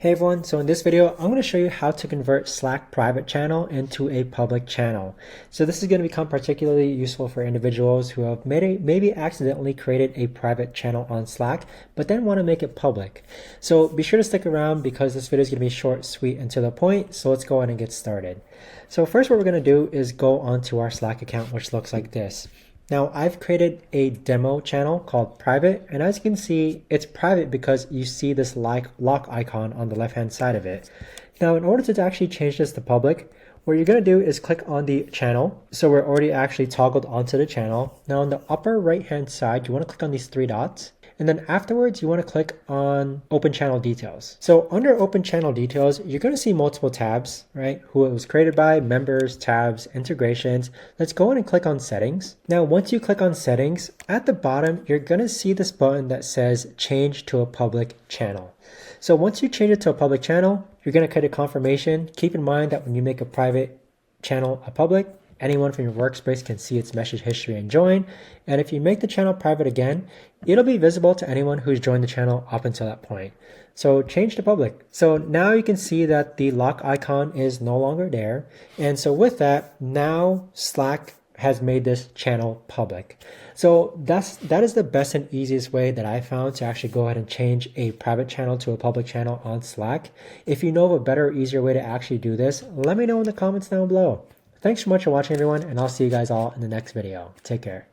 Hey everyone, so in this video, I'm going to show you how to convert Slack private channel into a public channel. So this is going to become particularly useful for individuals who have maybe accidentally created a private channel on Slack, but then want to make it public. So be sure to stick around because this video is going to be short, sweet, and to the point. So let's go ahead and get started. So first what we're going to do is go onto our Slack account, which looks like this. Now I've created a demo channel called private, and as you can see, it's private because you see this lock icon on the left hand side of it. Now in order to actually change this to public, what you're going to do is click on the channel. So we're already actually toggled onto the channel. Now on the upper right hand side, you want to click on these three dots. And then afterwards, you want to click on Open Channel Details. So under Open Channel Details, you're going to see multiple tabs, right? Who it was created by, members, tabs, integrations. Let's go in and click on Settings. Now, once you click on Settings, at the bottom, you're going to see this button that says Change to a Public Channel. So once you change it to a public channel, you're going to create a confirmation. Keep in mind that when you make a private channel a public, anyone from your workspace can see its message history and join. And if you make the channel private again, it'll be visible to anyone who's joined the channel up until that point. So change to public. So now you can see that the lock icon is no longer there. And so with that, now Slack has made this channel public. So that is the best and easiest way that I found to actually go ahead and change a private channel to a public channel on Slack. If you know of a better, easier way to actually do this, let me know in the comments down below. Thanks so much for watching, everyone, and I'll see you guys all in the next video. Take care.